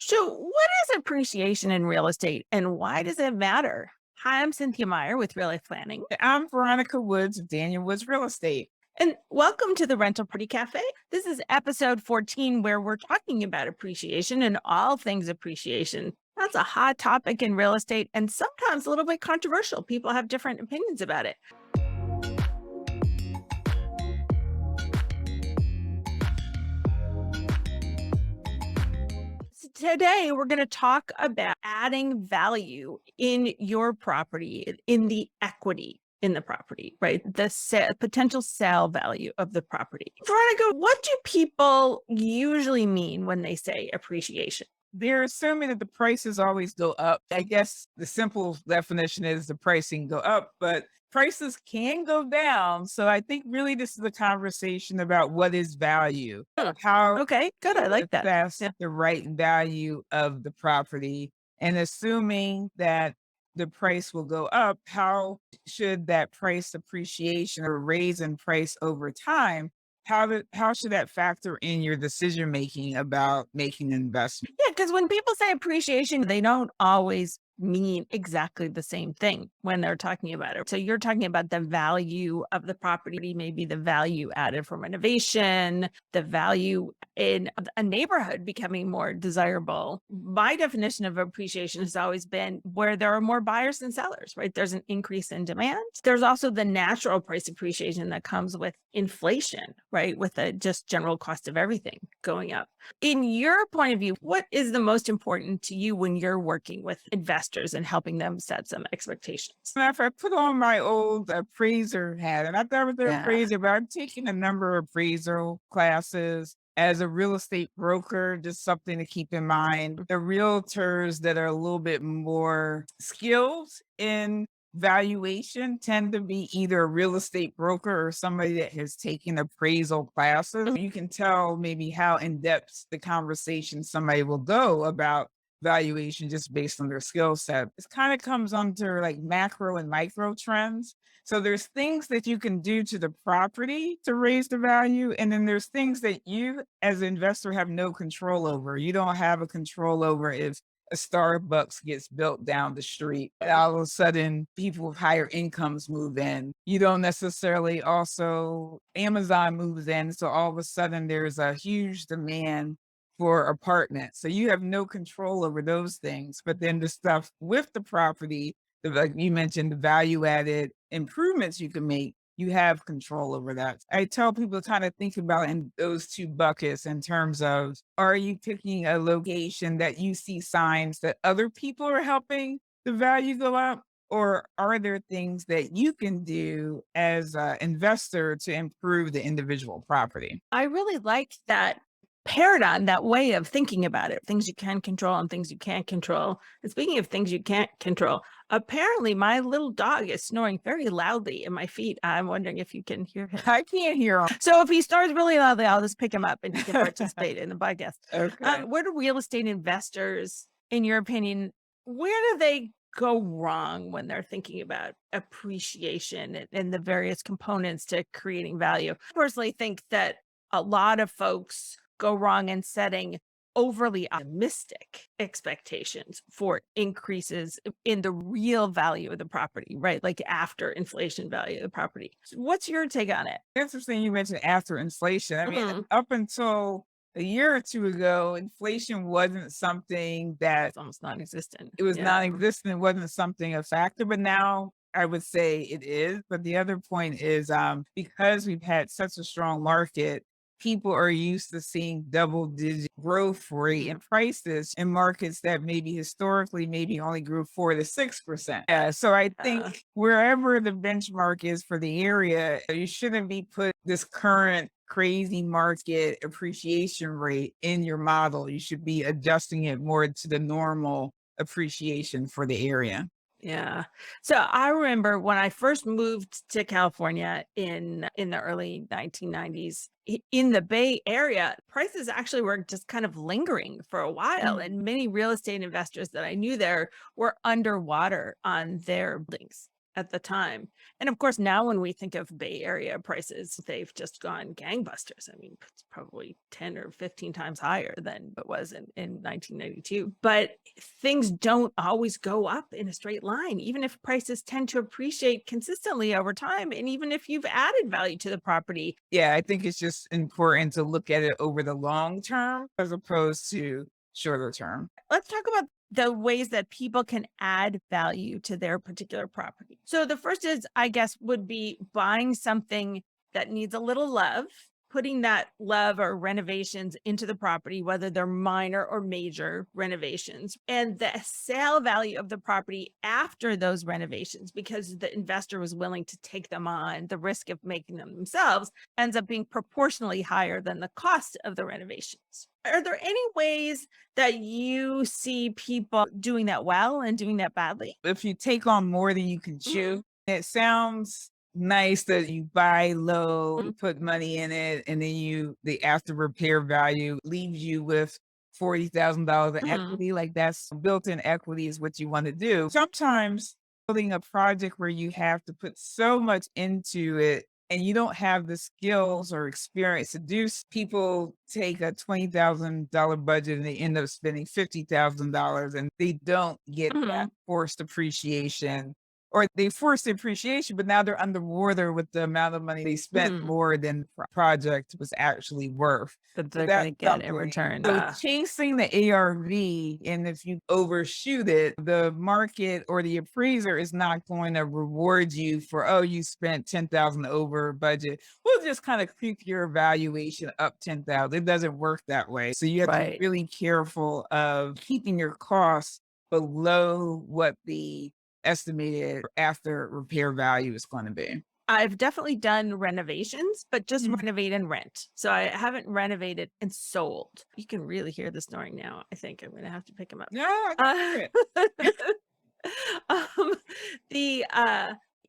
So, what is appreciation in real estate and why does it matter? Hi, I'm Cynthia Meyer with Real Life Planning, I'm Veronica Woods of Daniel Woods Real Estate. and welcome to the Rental Property Café. This is episode 14, where we're talking about appreciation and all things appreciation. That's a hot topic in real estate and sometimes a little bit controversial. People have different opinions about it. So today, we're going to talk about adding value in your property, in the equity in the property, right? The potential sale value of the property. Veronica, what do people usually mean when they say appreciation? They're assuming that the prices always go up. I guess the simple definition is the pricing go up, but prices can go down. So I think really this is a conversation about what is value, Hmm. how Okay, good. I like that. assess Yeah. the right value of the property, and assuming that the price will go up, how should that price appreciation or raise in price over time? How should that factor in your decision making about making an investment? Yeah, because when people say appreciation, they don't always mean exactly the same thing when they're talking about it. So you're talking about the value of the property, maybe the value added from renovation, the value in a neighborhood becoming more desirable. My definition of appreciation has always been where there are more buyers than sellers, right? There's an increase in demand. There's also the natural price appreciation that comes with inflation, right? With the just general cost of everything going up. In your point of view, what is the most important to you when you're working with investors and helping them set some expectations? If I put on my old appraiser hat, and I've never been an Yeah. appraiser, but I've taken a number of appraisal classes as a real estate broker, just something to keep in mind. The realtors that are a little bit more skilled in valuation tend to be either a real estate broker or somebody that has taken appraisal classes. Mhm. You can tell maybe how in depth the conversation somebody will go about valuation just based on their skill set. It kind of comes under like macro and micro trends. So there's things that you can do to the property to raise the value. And then there's things that you as an investor have no control over. You don't have a control over if a Starbucks gets built down the street. And all of a sudden, people with higher incomes move in. You don't necessarily also, Amazon moves in. So all of a sudden, there's a huge demand for apartments. So you have no control over those things. But then the stuff with the property, like you mentioned, the value added improvements you can make, you have control over that. I tell people to kind of think about in those two buckets in terms of, are you picking a location that you see signs that other people are helping the value go up? Or are there things that you can do as an investor to improve the individual property? I really like that paradigm, that way of thinking about it, things you can control and things you can't control. And speaking of things you can't control, apparently my little dog is snoring very loudly in my feet. I'm wondering if you can hear him. I can't hear So if he snores really loudly, I'll just pick him up and he can 'em. participate in the podcast. Okay. Where do real estate investors, in your opinion, where do they go wrong when they're thinking about appreciation and the various components to creating value? I personally think that a lot of folks go wrong in setting overly optimistic expectations for increases in the real value of the property, right? Like after inflation value of the property. What's your take on it? Interesting you mentioned after inflation. I mean, Mhm. up until a year or two ago, inflation wasn't something that It's almost non-existent. it was Yeah. non-existent, wasn't something a factor, but now I would say it is. But the other point is because we've had such a strong market, people are used to seeing double digit growth rate in prices in markets that maybe historically maybe only grew 4 to 6%. Yeah, so I Uh, think wherever the benchmark is for the area, you shouldn't be put this current crazy market appreciation rate in your model. You should be adjusting it more to the normal appreciation for the area. Yeah. So I remember when I first moved to California in the early 1990s, in the Bay Area, prices actually were just kind of lingering for a while, Mm. and many real estate investors that I knew there were underwater on their buildings at the time. And of course, now when we think of Bay Area prices, they've just gone gangbusters. I mean, it's probably 10 or 15 times higher than it was in 1992. But things don't always go up in a straight line, even if prices tend to appreciate consistently over time. And even if you've added value to the property. Yeah, I think it's just important to look at it over the long term as opposed to shorter term. Let's talk about the ways that people can add value to their particular property. So the first is, I guess, would be buying something that needs a little love, putting that love or renovations into the property, whether they're minor or major renovations, and the sale value of the property after those renovations, because the investor was willing to take them on, the risk of making them themselves ends up being proportionally higher than the cost of the renovations. Are there any ways that you see people doing that well and doing that badly? If you take on more than you can chew, it sounds nice that you buy low, you put money in it, and then the after repair value leaves you with $40,000 of equity. Like that's built-in equity is what you want to do. Sometimes building a project where you have to put so much into it and you don't have the skills or experience to do, people take a $20,000 budget and they end up spending $50,000 and they don't get that forced appreciation. Or they forced the appreciation, but now they're underwater with the amount of money they spent more than the project was actually worth. That they're going to get in return. So chasing the ARV, and if you overshoot it, the market or the appraiser is not going to reward you for, oh, you spent 10,000 over budget. We'll just kind of creep your valuation up 10,000. It doesn't work that way. So you have to be really careful of keeping your costs below what the estimated after repair value is going to be. I've definitely done renovations, but just renovate and rent. So I haven't renovated and sold. You can really hear the snoring now. I think I'm going to have to pick him up. Yeah.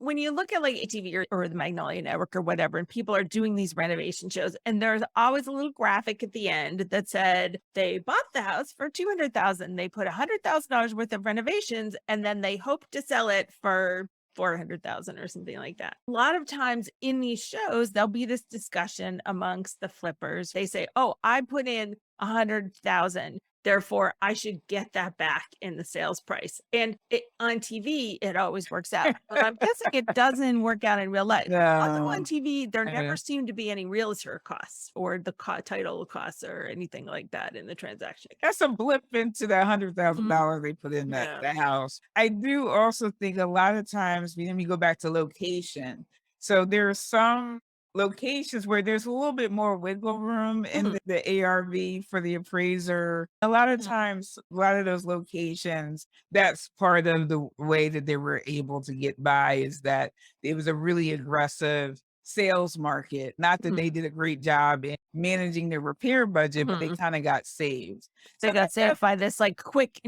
When you look at like ATV or the Magnolia Network or whatever, and people are doing these renovation shows, and there's always a little graphic at the end that said they bought the house for $200,000. They put $100,000 worth of renovations, and then they hope to sell it for 400,000 or something like that. A lot of times in these shows, there'll be this discussion amongst the flippers. They say, oh, I put in 100,000. Therefore, I should get that back in the sales price. And on TV, it always works out. But I'm guessing it doesn't work out in real life. Although on TV, there never seem to be any realtor costs or the title costs or anything like that in the transaction. That's a blip into that $100,000 they put in the house. I do also think a lot of times, let me go back to location. So there are some locations where there's a little bit more wiggle room in the ARV for the appraiser. A lot of times, a lot of those locations, that's part of the way that they were able to get by, is that it was a really aggressive sales market. Not that they did a great job in managing their repair budget, but they kind of got saved. They got saved by this like quick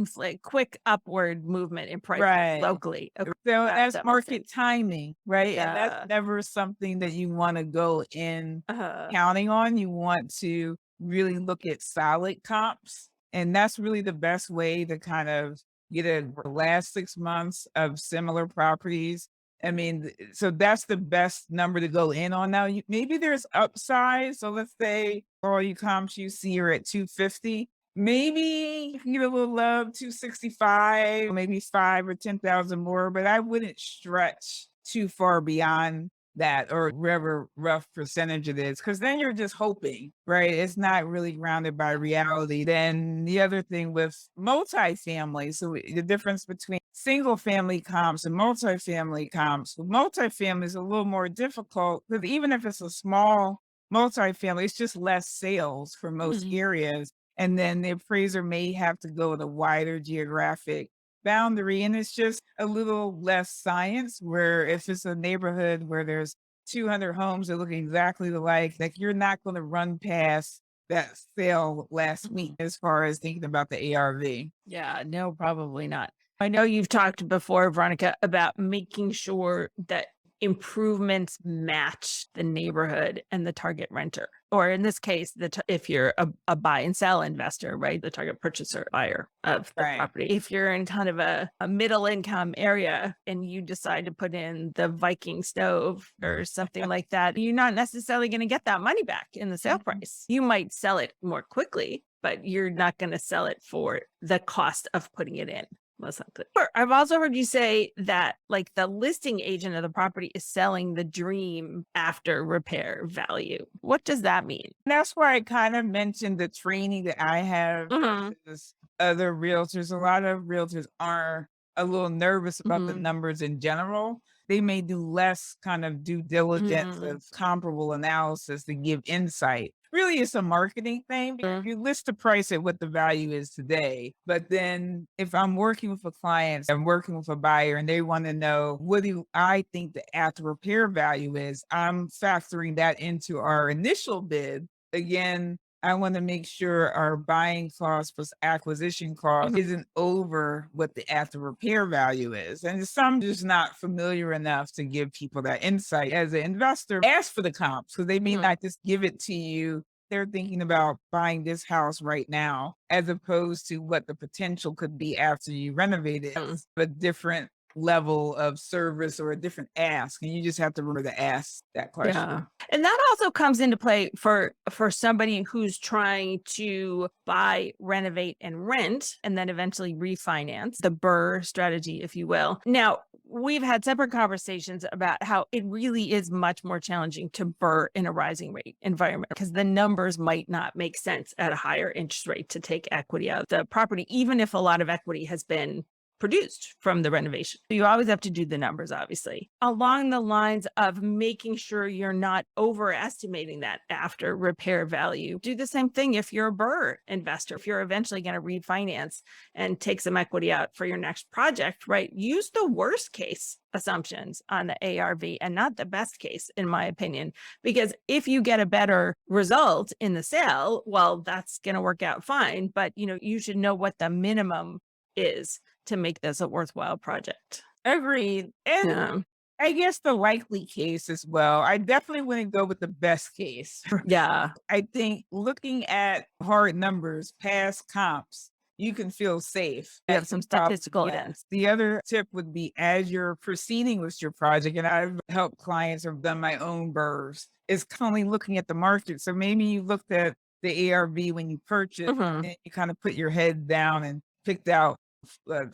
upward movement in price locally. Okay. So that's market timing, right? And that's never something that you want to go in counting on. You want to really look at solid comps. And that's really the best way to kind of get the last 6 months of similar properties. I mean, so that's the best number to go in on. Now, maybe there's upside. So let's say all you comps you see are at 250. Maybe you can get a little love, 265, maybe 5 or 10,000 more, but I wouldn't stretch too far beyond that or whatever rough percentage it is, because then you're just hoping, right? It's not really grounded by reality. Then the other thing with multifamily, so the difference between single family comps and multifamily comps, with multifamily is a little more difficult because even if it's a small multifamily, it's just less sales for most areas. And then the appraiser may have to go with a wider geographic boundary. And it's just a little less science, where if it's a neighborhood where there's 200 homes that look exactly alike, like you're not going to run past that sale last week as far as thinking about the ARV. Yeah, no, probably not. I know you've talked before, Veronica, about making sure that improvements match the neighborhood and the target renter. Or in this case, if you're a buy and sell investor, right? The target purchaser buyer of the Right. property. If you're in kind of a middle income area and you decide to put in the Viking stove or something like that, you're not necessarily going to get that money back in the sale price. You might sell it more quickly, but you're not going to sell it for the cost of putting it in. Most likely. I've also heard you say that like the listing agent of the property is selling the dream after repair value. What does that mean? That's why I kind of mentioned the training that I have versus other realtors. A lot of realtors are a little nervous about the numbers in general. They may do less kind of due diligence of comparable analysis to give insight. Really, it's a marketing thing. You list the price at what the value is today. But then if I'm working with a client, I'm working with a buyer and they want to know, what do I think the after repair value is? I'm factoring that into our initial bid. Again, I want to make sure our buying cost plus acquisition cost isn't over what the after repair value is. And some just not familiar enough to give people that insight. As an investor, ask for the comps because they may not just give it to you. They're thinking about buying this house right now, as opposed to what the potential could be after you renovate it. A different level of service or a different ask. And you just have to remember to ask that question. Yeah. And that also comes into play for somebody who's trying to buy, renovate, and rent, and then eventually refinance, the BRRRR strategy, if you will. Now, we've had separate conversations about how it really is much more challenging to BRRRR in a rising rate environment because the numbers might not make sense at a higher interest rate to take equity out of the property, even if a lot of equity has been produced from the renovation. You always have to do the numbers, obviously. Along the lines of making sure you're not overestimating that after repair value. Do the same thing if you're a BRRRR investor. If you're eventually going to refinance and take some equity out for your next project, right? Use the worst case assumptions on the ARV and not the best case, in my opinion, because if you get a better result in the sale, well, that's going to work out fine. But, you should know what the minimum is to make this a worthwhile project. Agreed. And I guess the likely case as well. I definitely wouldn't go with the best case. Yeah. I think looking at hard numbers, past comps, you can feel safe. You have some statistical evidence. The other tip would be as you're proceeding with your project, and I've helped clients or done my own BRRRRs, is constantly looking at the market. So maybe you looked at the ARV when you purchased and you kind of put your head down and picked out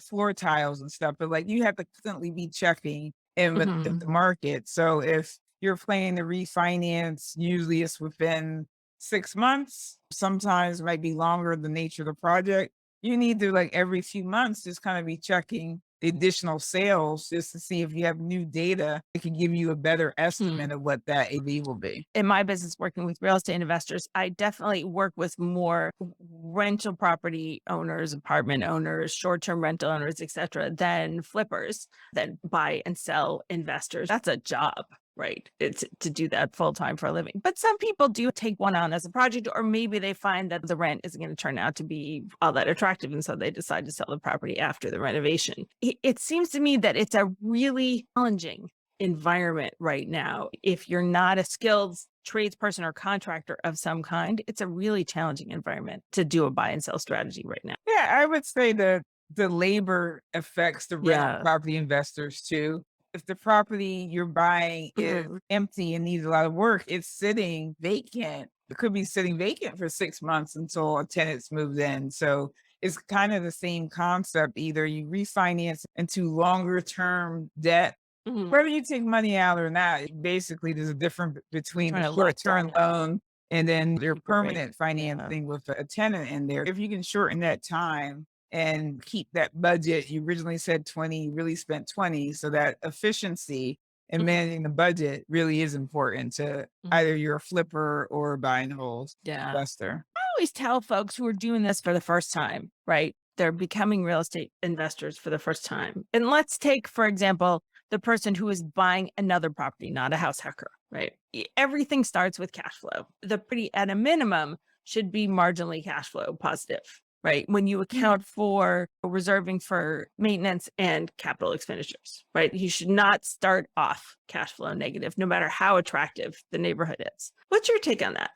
floor tiles and stuff, but like you have to constantly be checking in with the market. So if you're planning to refinance, usually it's within 6 months, sometimes it might be longer, the nature of the project. You need to like every few months just kind of be checking the additional sales just to see if you have new data that can give you a better estimate of what that AV will be. In my business, working with real estate investors, I definitely work with more rental property owners, apartment owners, short-term rental owners, et cetera, than flippers, than buy and sell investors. That's a job, right? It's to do that full time for a living. But some people do take one on as a project, or maybe they find that the rent isn't going to turn out to be all that attractive. And so they decide to sell the property after the renovation. It seems to me that it's a really challenging environment right now. If you're not a skilled tradesperson or contractor of some kind, it's a really challenging environment to do a buy and sell strategy right now. Yeah, I would say that the labor affects the rental property investors too. If the property you're buying is empty and needs a lot of work, it's sitting vacant. It could be sitting vacant for 6 months until a tenant's moved in. So it's kind of the same concept. Either you refinance into longer term debt, whether you take money out or not, basically there's a difference between the short-term loan and then your permanent financing with a tenant in there. If you can shorten that time and keep that budget, you originally said 20, you really spent 20. So that efficiency in managing the budget really is important to either you're a flipper or a buy and hold investor. I always tell folks who are doing this for the first time, right? They're becoming real estate investors for the first time. And let's take, for example, the person who is buying another property, not a house hacker, right? Everything starts with cash flow. The property at a minimum should be marginally cash flow positive, right? When you account for reserving for maintenance and capital expenditures, right? You should not start off cash flow negative, no matter how attractive the neighborhood is. What's your take on that?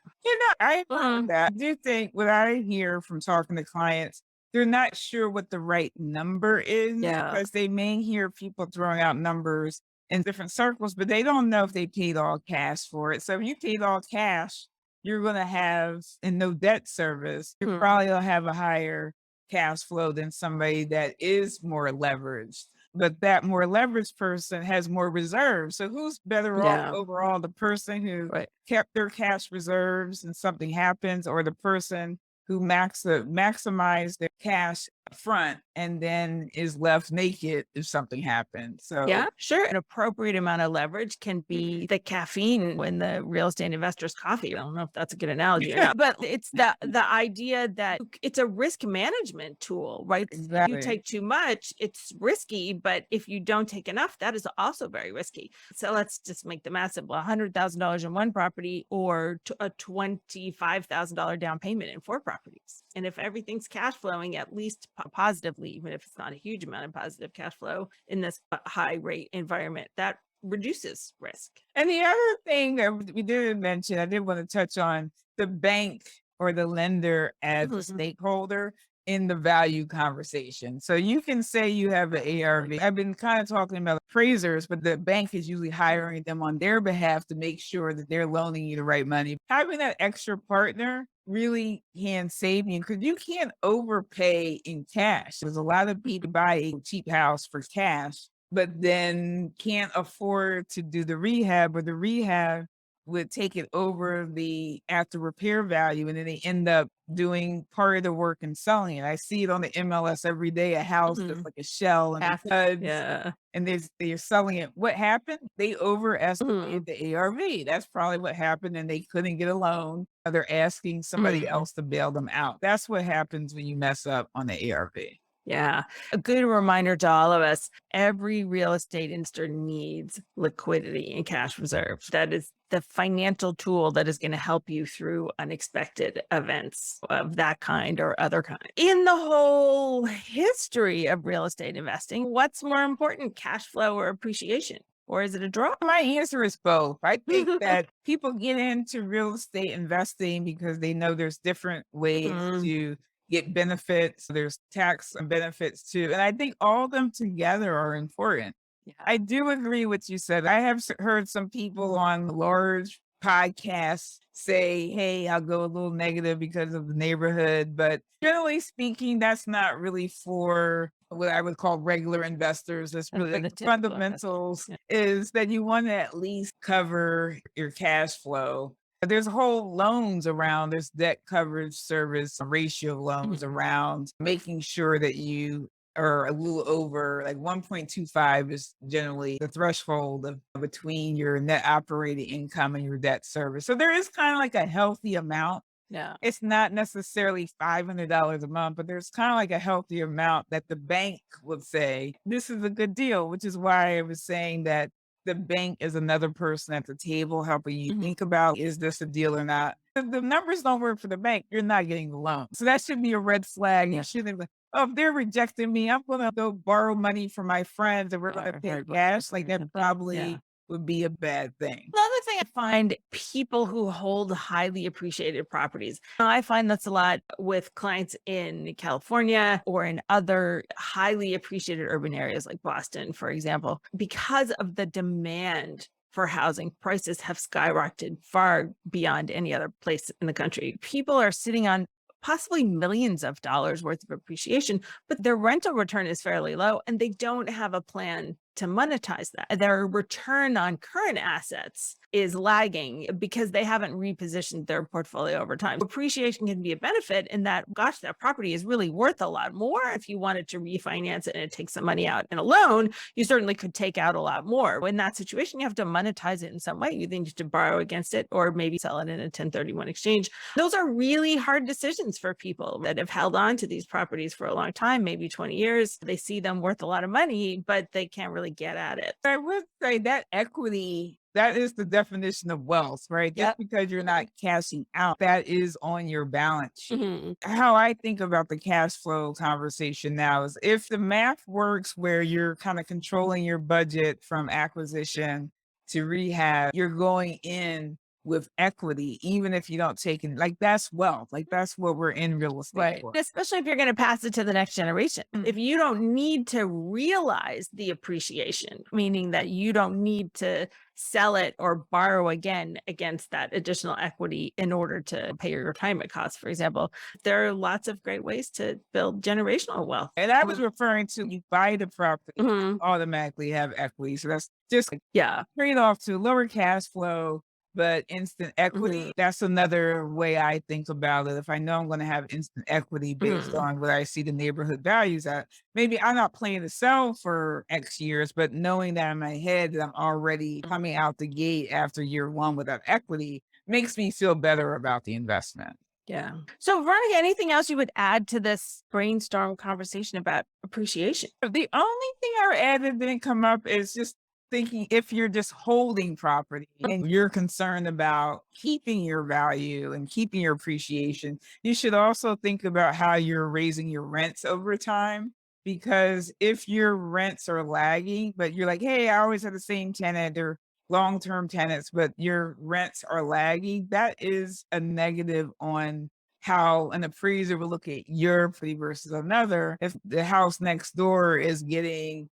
I agree with that. I do think what I hear from talking to clients, they're not sure what the right number is Yeah. because they may hear people throwing out numbers in different circles, but they don't know if they paid all cash for it. So if you paid all cash, you're going to have, and no debt service, you probably will have a higher cash flow than somebody that is more leveraged. But that more leveraged person has more reserves. So who's better off Yeah. overall? The person who Right. kept their cash reserves and something happens, or the person who maximized their cash front and then is left naked if something happens. So Yeah, sure. An appropriate amount of leverage can be the caffeine in the real estate investor's coffee. I don't know if that's a good analogy or not, but it's the idea that it's a risk management tool, right? If exactly. you take too much, it's risky, but if you don't take enough, that is also very risky. So let's just make the math simple: $100,000 in one property or a $25,000 down payment in 4 properties. And if everything's cash flowing at least positively, even if it's not a huge amount of positive cash flow in this high rate environment, that reduces risk. And the other thing that we didn't mention, I did want to touch on the bank or the lender as a stakeholder in the value conversation. So you can say you have an ARV. I've been kind of talking about appraisers, but the bank is usually hiring them on their behalf to make sure that they're loaning you the right money. Having that extra partner really can save you because you can't overpay in cash. There's a lot of people buy a cheap house for cash, but then can't afford to do the rehab, or the rehab would take it over the after repair value, and then they end up doing part of the work and selling it. I see it on the MLS every day, a house that's like a shell and Yeah. and they're selling it. What happened? They overestimated the ARV. That's probably what happened, and they couldn't get a loan. They're asking somebody else to bail them out. That's what happens when you mess up on the ARV. Yeah. A good reminder to all of us: every real estate investor needs liquidity and cash reserves. That is the financial tool that is going to help you through unexpected events of that kind or other kind. In the whole history of real estate investing, what's more important, cash flow or appreciation? Or is it a draw? My answer is both. I think that people get into real estate investing because they know there's different ways to get benefits. There's tax and benefits too. And I think all of them together are important. Yeah. I do agree with you said. I have heard some people on large podcasts say, hey, I'll go a little negative because of the neighborhood. But generally speaking, that's not really for what I would call regular investors. That's really for the like typical fundamentals investor. is that you want to at least cover your cash flow. There's whole loans around, there's debt coverage service ratio loans around making sure that you are a little over, like 1.25 is generally the threshold of between your net operating income and your debt service. So there is kind of like a healthy amount. Yeah. It's not necessarily $500 a month, but there's kind of like a healthy amount that the bank would say, this is a good deal, which is why I was saying that the bank is another person at the table helping you think about, is this a deal or not? If the numbers don't work for the bank, you're not getting the loan. So that should be a red flag. You shouldn't be like, oh, if they're rejecting me, I'm going to go borrow money from my friends and we're going to pay cash. Like that probably would be a bad thing. Another thing I find, people who hold highly appreciated properties. I find that's a lot with clients in California or in other highly appreciated urban areas like Boston, for example, because of the demand for housing. Prices have skyrocketed far beyond any other place in the country. People are sitting on possibly millions of dollars worth of appreciation, but their rental return is fairly low and they don't have a plan to monetize that. Their return on current assets is lagging because they haven't repositioned their portfolio over time. Appreciation can be a benefit in that, gosh, that property is really worth a lot more. If you wanted to refinance it and it takes some money out in a loan, you certainly could take out a lot more. In that situation, you have to monetize it in some way. You then need to borrow against it or maybe sell it in a 1031 exchange. Those are really hard decisions for people that have held on to these properties for a long time, maybe 20 years. They see them worth a lot of money, but they can't really get at it. I would say that equity that is the definition of wealth, right? Just Yep. because you're not cashing out, that is on your balance sheet. Mhm. How I think about the cash flow conversation now is if the math works where you're kind of controlling your budget from acquisition to rehab, you're going in with equity, even if you don't take in, like that's wealth. Like that's what we're in real estate Right. for. Especially if you're going to pass it to the next generation. If you don't need to realize the appreciation, meaning that you don't need to sell it or borrow again against that additional equity in order to pay your retirement costs, for example, there are lots of great ways to build generational wealth. And I was referring to you buy the property, Mhm. automatically have equity. So that's just like Yeah. trade off to lower cash flow, but instant equity. Mhm. That's another way I think about it. If I know I'm going to have instant equity based Mhm. on what I see the neighborhood values at, maybe I'm not planning to sell for X years, but knowing that in my head that I'm already coming out the gate after year one with that equity makes me feel better about the investment. Yeah. So, Veronica, anything else you would add to this brainstorm conversation about appreciation? The only thing I would add that didn't come up is just thinking if you're just holding property and you're concerned about keeping your value and keeping your appreciation, you should also think about how you're raising your rents over time. Because if your rents are lagging, but you're like, hey, I always have the same tenant, they're long-term tenants, but your rents are lagging, that is a negative on how an appraiser will look at your property versus another. If the house next door is getting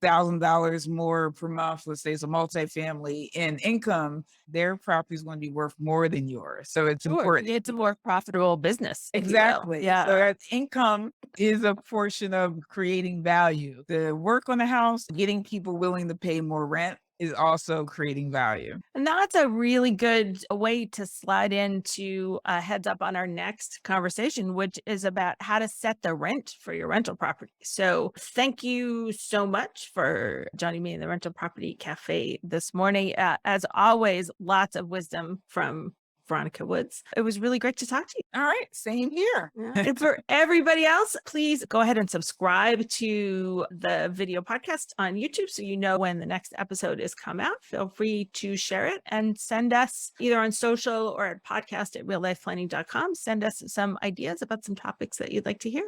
$1,000 more per month, let's say it's a multifamily in income, their property is going to be worth more than yours. So it's Sure. important. It's a more profitable business, if you will. Exactly. So Yeah. that income is a portion of creating value. The work on the house, getting people willing to pay more rent is also creating value. And that's a really good way to slide into a heads up on our next conversation, which is about how to set the rent for your rental property. So thank you so much for joining me in the Rental Property Cafe this morning. As always, lots of wisdom from Veronica Woods. It was really great to talk to you. All right. Same here. And for everybody else, please go ahead and subscribe to the video podcast on YouTube so you know when the next episode is come out. Feel free to share it and send us either on social or at podcast@reallifeplanning.com. Send us some ideas about some topics that you'd like to hear.